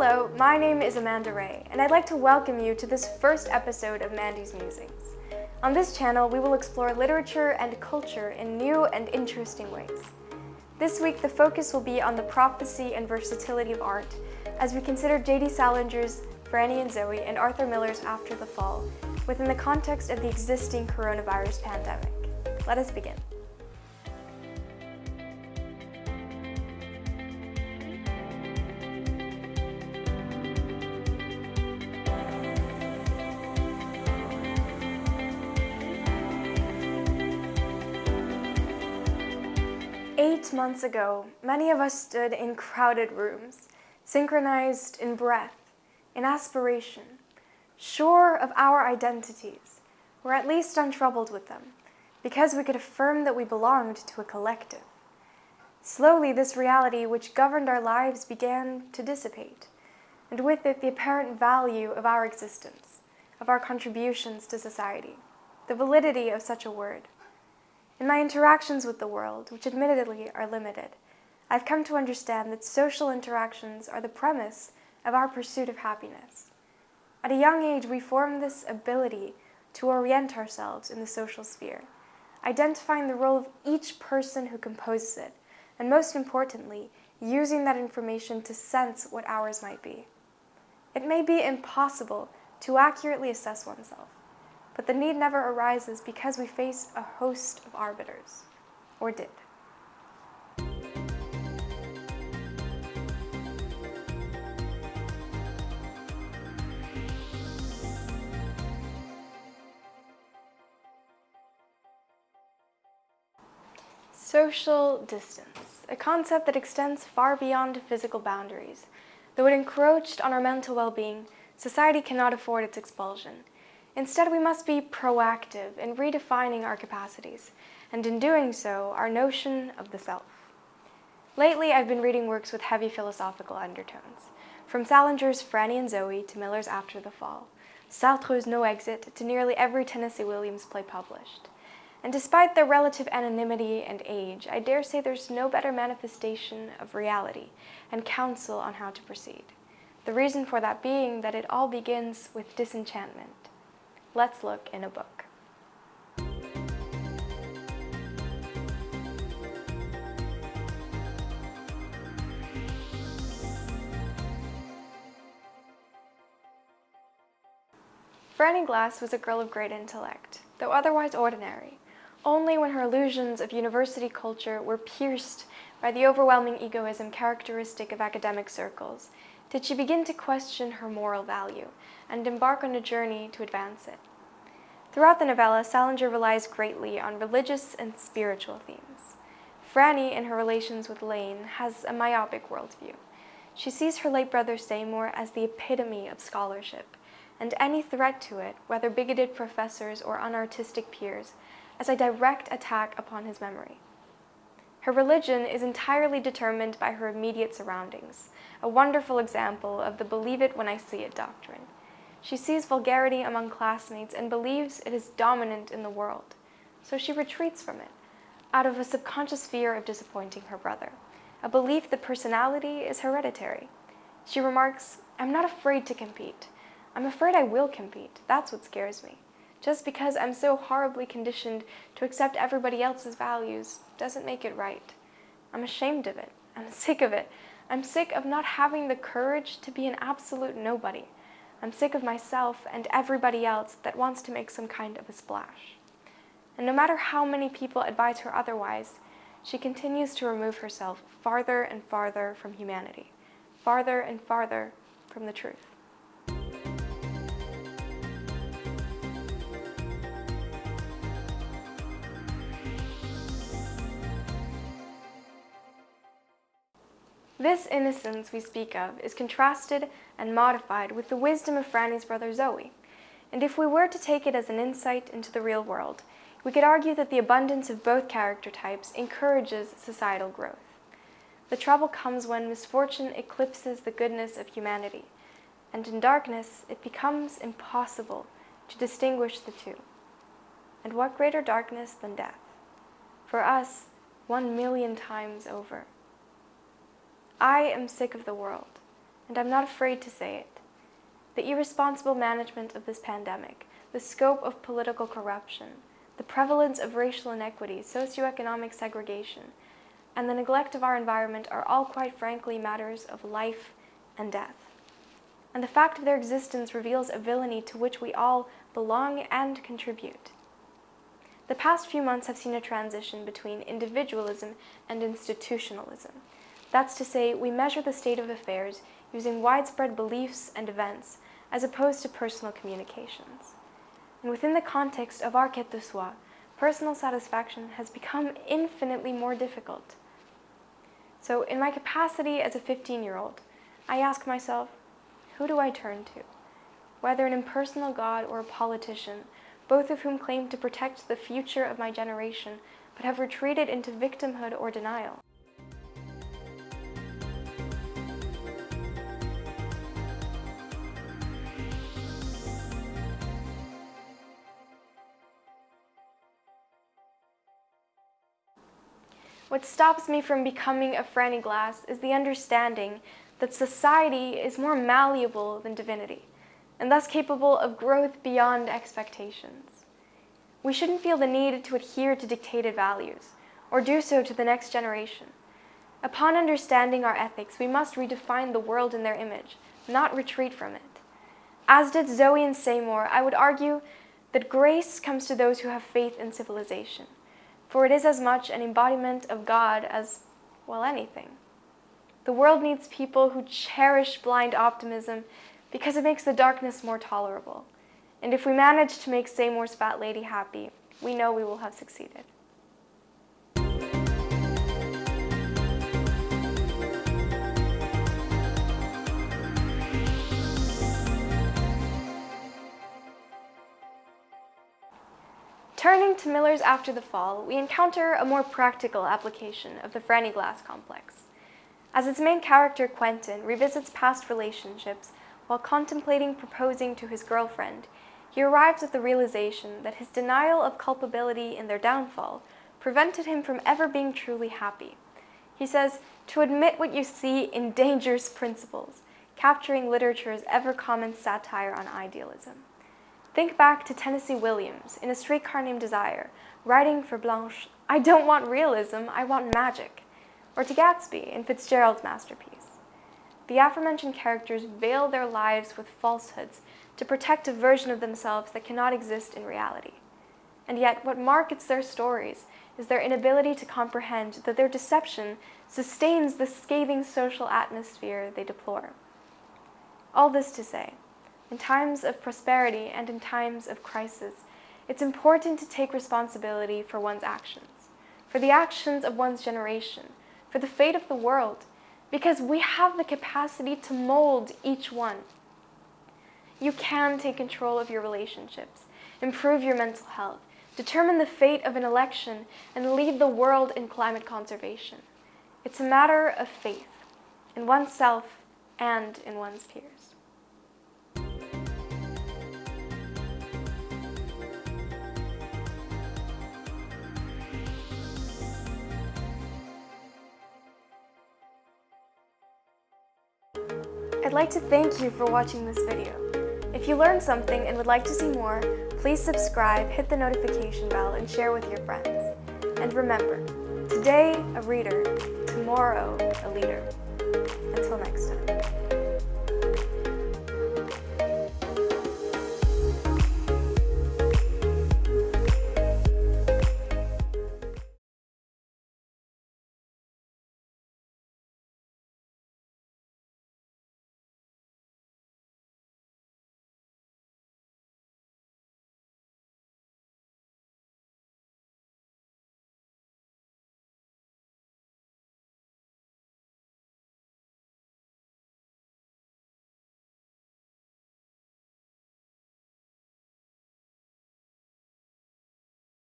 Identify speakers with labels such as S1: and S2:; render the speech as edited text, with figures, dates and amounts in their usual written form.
S1: Hello, my name is Amanda Ray, and I'd like to welcome you to this first episode of Mandy's Musings. On this channel, we will explore literature and culture in new and interesting ways. This week, the focus will be on the prophecy and versatility of art, as we consider J.D. Salinger's Franny and Zooey and Arthur Miller's After the Fall, within the context of the existing coronavirus pandemic. Let us begin. Eight months ago, many of us stood in crowded rooms, synchronized in breath, in aspiration, sure of our identities, or at least untroubled with them, because we could affirm that we belonged to a collective. Slowly, this reality which governed our lives began to dissipate, and with it the apparent value of our existence, of our contributions to society, the validity of such a word. In my interactions with the world, which admittedly are limited, I've come to understand that social interactions are the premise of our pursuit of happiness. At a young age, we form this ability to orient ourselves in the social sphere, identifying the role of each person who composes it, and most importantly, using that information to sense what ours might be. It may be impossible to accurately assess oneself, but the need never arises because we face a host of arbiters, or did. Social distance, a concept that extends far beyond physical boundaries. Though it encroached on our mental well-being, society cannot afford its expulsion. Instead, we must be proactive in redefining our capacities, and in doing so, our notion of the self. Lately, I've been reading works with heavy philosophical undertones, from Salinger's Franny and Zooey to Miller's After the Fall, Sartre's No Exit to nearly every Tennessee Williams play published. And despite their relative anonymity and age, I dare say there's no better manifestation of reality and counsel on how to proceed. The reason for that being that it all begins with disenchantment. Let's look in a book. Franny Glass was a girl of great intellect, though otherwise ordinary. Only when her illusions of university culture were pierced by the overwhelming egoism characteristic of academic circles did she begin to question her moral value and embark on a journey to advance it. Throughout the novella, Salinger relies greatly on religious and spiritual themes. Franny, in her relations with Lane, has a myopic worldview. She sees her late brother Seymour as the epitome of scholarship, and any threat to it, whether bigoted professors or unartistic peers, as a direct attack upon his memory. Her religion is entirely determined by her immediate surroundings, a wonderful example of the believe it when I see it doctrine. She sees vulgarity among classmates and believes it is dominant in the world, so she retreats from it, out of a subconscious fear of disappointing her brother, a belief that personality is hereditary. She remarks, "I'm not afraid to compete. I'm afraid I will compete. That's what scares me. Just because I'm so horribly conditioned to accept everybody else's values doesn't make it right. I'm ashamed of it. I'm sick of it. I'm sick of not having the courage to be an absolute nobody. I'm sick of myself and everybody else that wants to make some kind of a splash." And no matter how many people advise her otherwise, she continues to remove herself farther and farther from humanity, farther and farther from the truth. This innocence we speak of is contrasted and modified with the wisdom of Franny's brother Zooey, and if we were to take it as an insight into the real world, we could argue that the abundance of both character types encourages societal growth. The trouble comes when misfortune eclipses the goodness of humanity, and in darkness it becomes impossible to distinguish the two. And what greater darkness than death? For us, 1,000,000 times over. I am sick of the world. and I'm not afraid to say it. The irresponsible management of this pandemic, the scope of political corruption, the prevalence of racial inequity, socioeconomic segregation, and the neglect of our environment are all quite frankly matters of life and death. And the fact of their existence reveals a villainy to which we all belong and contribute. The past few months have seen a transition between individualism and institutionalism. That's to say, we measure the state of affairs using widespread beliefs and events as opposed to personal communications. And within the context of our quête de soi, personal satisfaction has become infinitely more difficult. So in my capacity as a 15-year-old, I ask myself, who do I turn to? Whether an impersonal God or a politician, both of whom claim to protect the future of my generation, but have retreated into victimhood or denial. What stops me from becoming a Franny Glass is the understanding that society is more malleable than divinity, and thus capable of growth beyond expectations. We shouldn't feel the need to adhere to dictated values, or do so to the next generation. Upon understanding our ethics, we must redefine the world in their image, not retreat from it. As did Zooey and Seymour, I would argue that grace comes to those who have faith in civilization, for it is as much an embodiment of God as, well, anything. The world needs people who cherish blind optimism because it makes the darkness more tolerable. And if we manage to make Seymour's fat lady happy, we know we will have succeeded. Turning to Miller's After the Fall, we encounter a more practical application of the Franny Glass complex. As its main character, Quentin, revisits past relationships while contemplating proposing to his girlfriend, he arrives at the realization that his denial of culpability in their downfall prevented him from ever being truly happy. He says, "To admit what you see endangers principles," capturing literature's ever-common satire on idealism. Think back to Tennessee Williams in A Streetcar Named Desire, writing for Blanche, "I don't want realism, I want magic," or to Gatsby in Fitzgerald's masterpiece. The aforementioned characters veil their lives with falsehoods to protect a version of themselves that cannot exist in reality. And yet, what markets their stories is their inability to comprehend that their deception sustains the scathing social atmosphere they deplore. All this to say, in times of prosperity and in times of crisis, it's important to take responsibility for one's actions, for the actions of one's generation, for the fate of the world, because we have the capacity to mold each one. You can take control of your relationships, improve your mental health, determine the fate of an election, and lead the world in climate conservation. It's a matter of faith, in oneself and in one's peers. I'd like to thank you for watching this video. If you learned something and would like to see more, please subscribe, hit the notification bell, and share with your friends. And remember, today a reader, tomorrow a leader. Until next time.